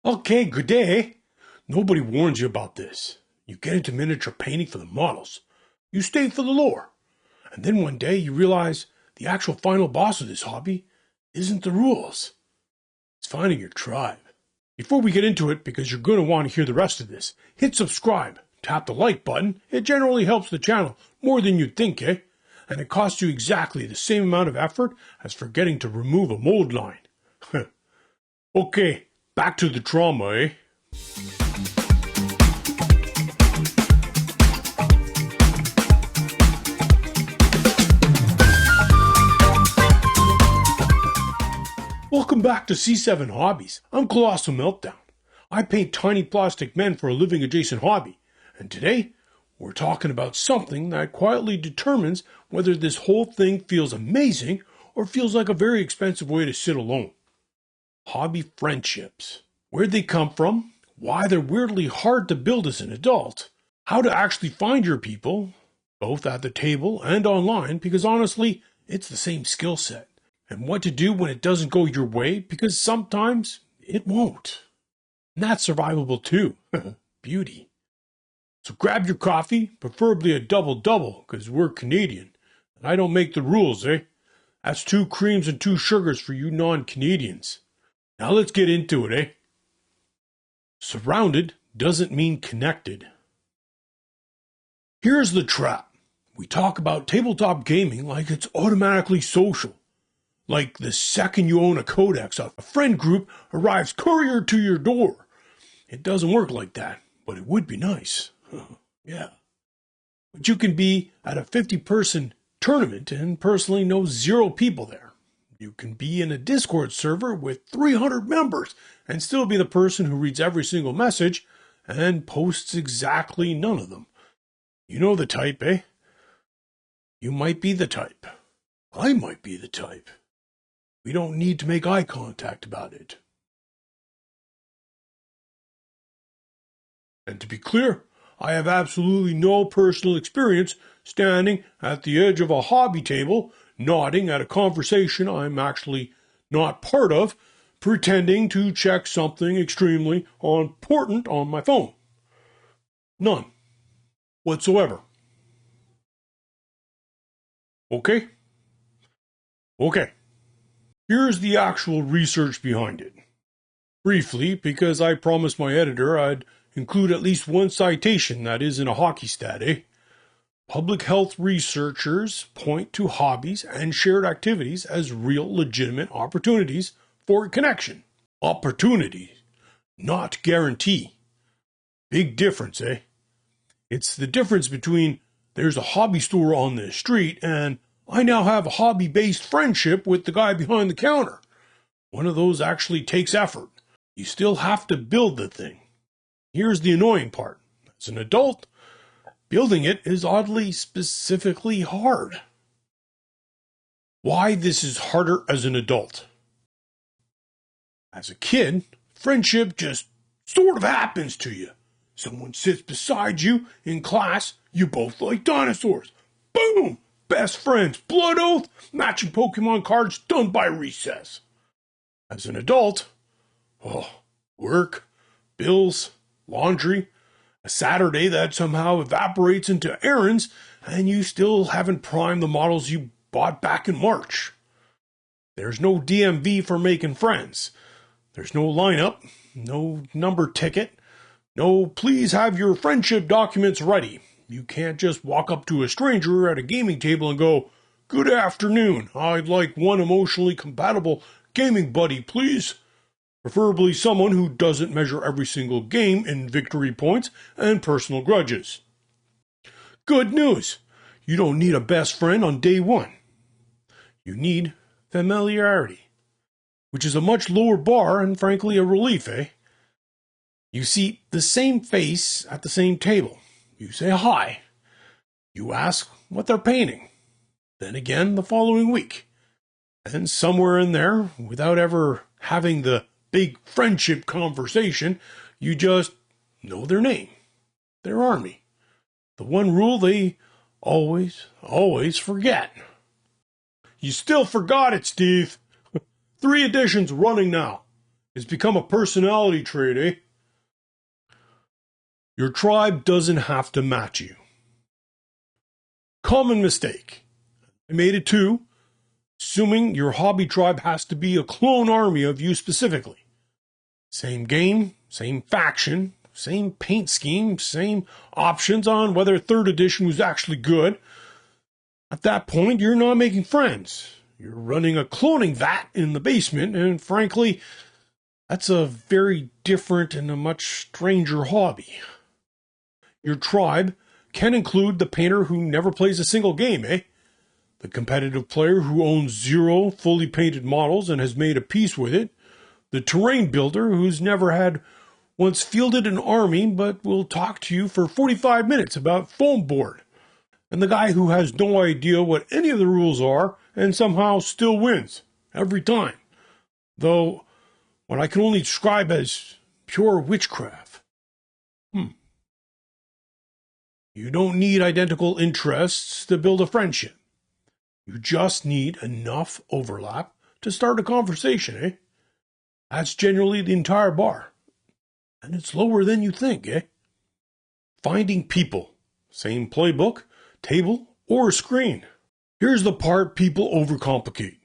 Okay, good day. Nobody warns you about this. You get into miniature painting for the models. You stay for the lore. And then one day you realize the actual final boss of this hobby isn't the rules. It's finding your tribe. Before we get into it, because you're going to want to hear the rest of this, hit subscribe. Tap the like button. It generally helps the channel more than you'd think, eh? And it costs you exactly the same amount of effort as forgetting to remove a mold line. Okay, back to the trauma, eh? Welcome back to C7 Hobbies. I'm Colossal Meltdown. I paint tiny plastic men for a living adjacent hobby. And today, we're talking about something that quietly determines whether this whole thing feels amazing or feels like a very expensive way to sit alone. Hobby friendships. Where'd they come from? Why they're weirdly hard to build as an adult? How to actually find your people, both at the table and online, because honestly, it's the same skill set. And what to do when it doesn't go your way, because sometimes it won't. And that's survivable too. Beauty. So grab your coffee, preferably a double-double, because we're Canadian. And I don't make the rules, eh? That's 2 creams and 2 sugars for you non-Canadians. Now let's get into it, eh? Surrounded doesn't mean connected. Here's the trap. We talk about tabletop gaming like it's automatically social. Like the second you own a codex, a friend group arrives courier to your door. It doesn't work like that, but it would be nice. Yeah. But you can be at a 50-person tournament and personally know 0 people there. You can be in a Discord server with 300 members and still be the person who reads every single message and posts exactly none of them. You know the type, eh? You might be the type. I might be the type. We don't need to make eye contact about it. And to be clear, I have absolutely no personal experience standing at the edge of a hobby table, nodding at a conversation I'm actually not part of, pretending to check something extremely important on my phone. None. Whatsoever. Okay? Okay. Here's the actual research behind it. Briefly, because I promised my editor I'd include at least 1 citation that isn't a hockey stat, eh? Public health researchers point to hobbies and shared activities as real legitimate opportunities for connection. Opportunity, not guarantee. Big difference, eh? It's the difference between there's a hobby store on this street and I now have a hobby-based friendship with the guy behind the counter. One of those actually takes effort. You still have to build the thing. Here's the annoying part. As an adult, building it is oddly specifically hard. Why this is harder as an adult? As a kid, friendship just sort of happens to you. Someone sits beside you in class, you both like dinosaurs. Boom! Best friends, blood oath, matching Pokemon cards done by recess. As an adult, work, bills, laundry, a Saturday that somehow evaporates into errands, and you still haven't primed the models you bought back in March. There's no DMV for making friends. There's no lineup, no number ticket, no please have your friendship documents ready. You can't just walk up to a stranger at a gaming table and go, "Good afternoon, I'd like 1 emotionally compatible gaming buddy, please." Preferably someone who doesn't measure every single game in victory points and personal grudges. Good news! You don't need a best friend on day 1. You need familiarity, which is a much lower bar and frankly a relief, eh? You see the same face at the same table. You say hi. You ask what they're painting. Then again the following week. And somewhere in there, without ever having the big friendship conversation, you just know their name, their army. The one rule they always forget. You still forgot it, Steve. 3 editions running now. It's become a personality trait, eh? Your tribe doesn't have to match you. Common mistake. I made it too, assuming your hobby tribe has to be a clone army of you specifically. Same game, same faction, same paint scheme, same options on whether 3rd edition was actually good. At that point, you're not making friends. You're running a cloning vat in the basement, and frankly, that's a very different and a much stranger hobby. Your tribe can include the painter who never plays a single game, eh? The competitive player who owns 0 fully painted models and has made a peace with it. The terrain builder who's never had once fielded an army but will talk to you for 45 minutes about foam board. And the guy who has no idea what any of the rules are and somehow still wins every time. Though what I can only describe as pure witchcraft. You don't need identical interests to build a friendship. You just need enough overlap to start a conversation, eh? That's generally the entire bar. And it's lower than you think, eh? Finding people. Same playbook, table, or screen. Here's the part people overcomplicate.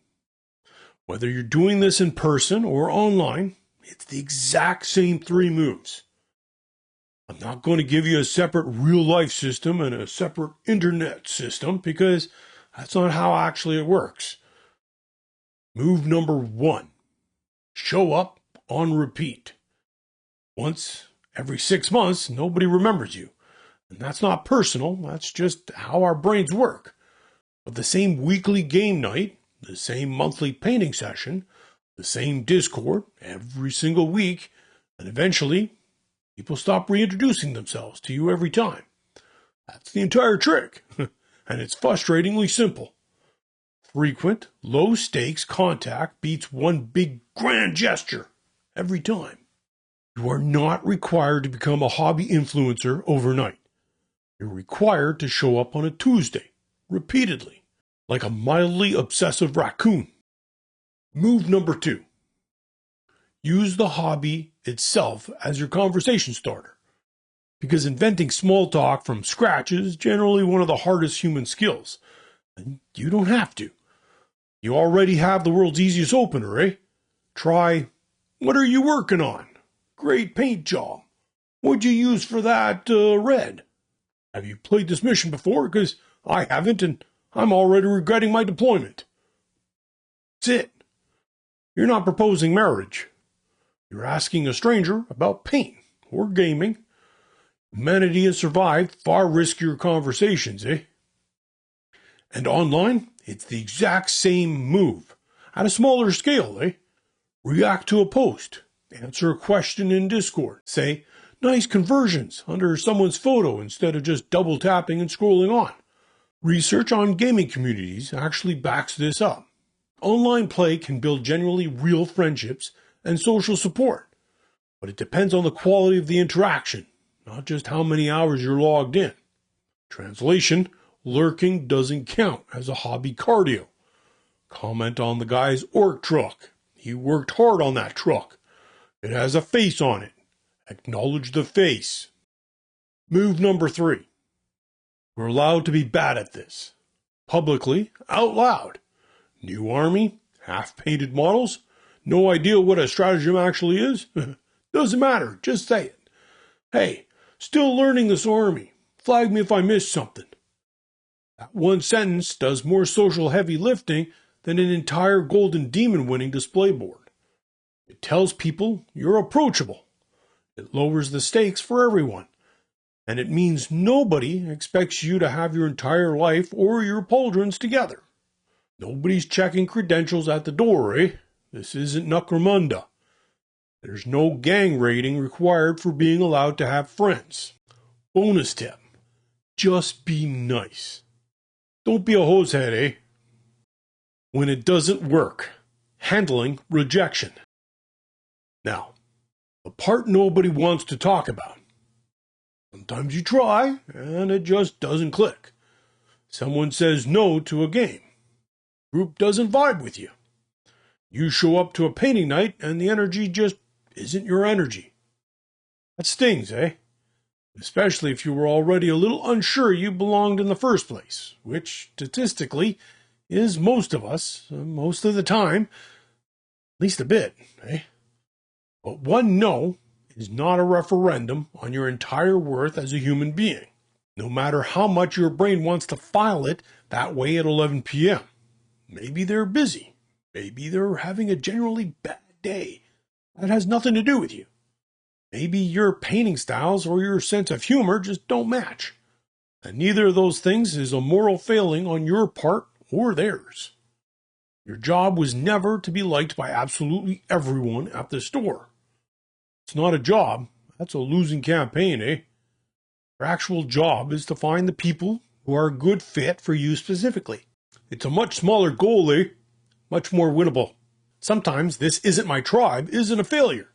Whether you're doing this in person or online, it's the exact same 3 moves. I'm not going to give you a separate real-life system and a separate internet system because that's not how actually it works. Move number 1. Show up on repeat. Once every 6 months, nobody remembers you. And that's not personal, that's just how our brains work. But the same weekly game night, the same monthly painting session, the same Discord every single week, and eventually people stop reintroducing themselves to you every time. That's the entire trick, and it's frustratingly simple. Frequent, low-stakes contact beats one big grand gesture every time. You are not required to become a hobby influencer overnight. You're required to show up on a Tuesday, repeatedly, like a mildly obsessive raccoon. Move number 2. Use the hobby itself as your conversation starter, because inventing small talk from scratch is generally one of the hardest human skills, and you don't have to. You already have the world's easiest opener, eh? Try, what are you working on? Great paint job. What'd you use for that red? Have you played this mission before? Because I haven't, and I'm already regretting my deployment. That's it. You're not proposing marriage. You're asking a stranger about paint or gaming. Humanity has survived far riskier conversations, eh? And online, it's the exact same move. At a smaller scale, eh? React to a post. Answer a question in Discord. Say, nice conversions under someone's photo instead of just double tapping and scrolling on. Research on gaming communities actually backs this up. Online play can build genuinely real friendships and social support, but it depends on the quality of the interaction, not just how many hours you're logged in. Translation, lurking doesn't count as a hobby cardio. Comment on the guy's orc truck. He worked hard on that truck. It has a face on it. Acknowledge the face. Move number 3. We're allowed to be bad at this. Publicly, out loud. New army, half-painted models, no idea what a stratagem actually is? Doesn't matter, just say it. Hey, still learning this army. Flag me if I missed something. That one sentence does more social heavy lifting than an entire golden demon winning display board. It tells people you're approachable. It lowers the stakes for everyone. And it means nobody expects you to have your entire life or your pauldrons together. Nobody's checking credentials at the door, eh? This isn't Necromunda. There's no gang rating required for being allowed to have friends. Bonus tip. Just be nice. Don't be a hosehead, eh? When it doesn't work. Handling rejection. Now, the part nobody wants to talk about. Sometimes you try, and it just doesn't click. Someone says no to a game. Group doesn't vibe with you. You show up to a painting night, and the energy just isn't your energy. That stings, eh? Especially if you were already a little unsure you belonged in the first place, which, statistically, is most of us, most of the time, at least a bit, eh? But one no is not a referendum on your entire worth as a human being, no matter how much your brain wants to file it that way at 11 p.m. Maybe they're busy. Maybe they're having a generally bad day. That has nothing to do with you. Maybe your painting styles or your sense of humor just don't match. And neither of those things is a moral failing on your part or theirs. Your job was never to be liked by absolutely everyone at the store. It's not a job. That's a losing campaign, eh? Your actual job is to find the people who are a good fit for you specifically. It's a much smaller goal, eh? Much more winnable. Sometimes this isn't my tribe isn't a failure.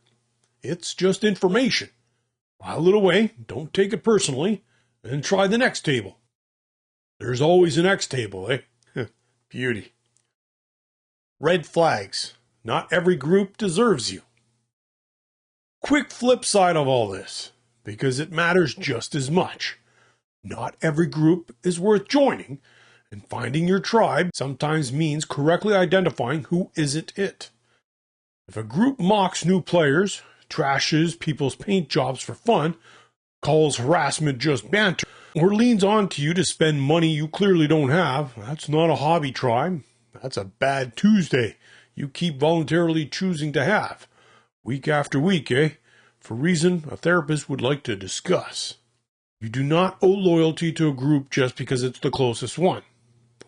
It's just information. File it away, don't take it personally, and try the next table. There's always a next table, eh? Beauty. Red flags. Not every group deserves you. Quick flip side of all this, because it matters just as much. Not every group is worth joining, and finding your tribe sometimes means correctly identifying who isn't it. If a group mocks new players, trashes people's paint jobs for fun, calls harassment just banter, or leans on to you to spend money you clearly don't have, that's not a hobby tribe. That's a bad Tuesday you keep voluntarily choosing to have, week after week, eh? For reason a therapist would like to discuss. You do not owe loyalty to a group just because it's the closest one,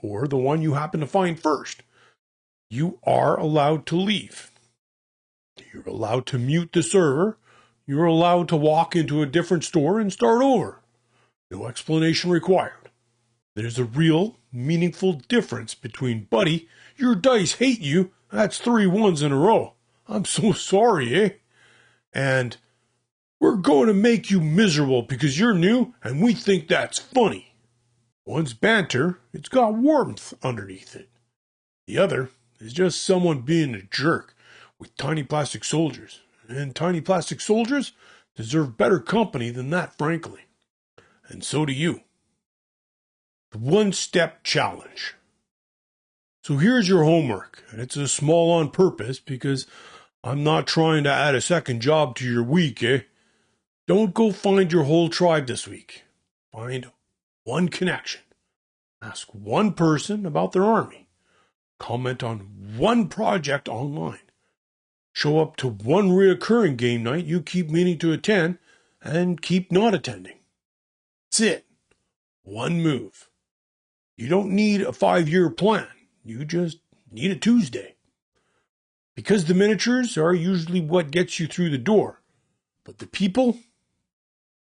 or the one you happen to find first. You are allowed to leave. You're allowed to mute the server. You're allowed to walk into a different store and start over. No explanation required. There's a real, meaningful difference between, buddy, your dice hate you, that's 3 ones in a row. I'm so sorry, eh? And, we're going to make you miserable because you're new and we think that's funny. One's banter, it's got warmth underneath it. The other is just someone being a jerk with tiny plastic soldiers. And tiny plastic soldiers deserve better company than that, frankly. And so do you. The one-step challenge. So here's your homework, and it's a small on purpose because I'm not trying to add a second job to your week, eh? Don't go find your whole tribe this week. Find one connection. Ask one person about their army. Comment on one project online. Show up to one reoccurring game night you keep meaning to attend and keep not attending. That's it. One move. You don't need a 5-year plan. You just need a Tuesday. Because the miniatures are usually what gets you through the door. But the people,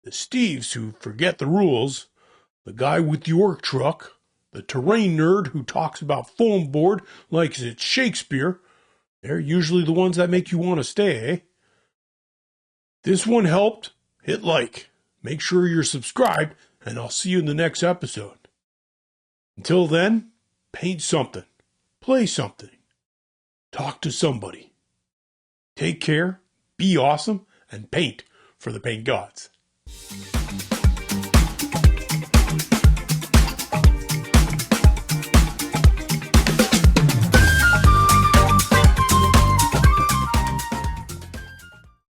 the Steves who forget the rules, the guy with the orc truck, the terrain nerd who talks about foam board like it's Shakespeare, they're usually the ones that make you want to stay, eh? This one helped. Hit like. Make sure you're subscribed, and I'll see you in the next episode. Until then, paint something. Play something. Talk to somebody. Take care, be awesome, and paint for the paint gods.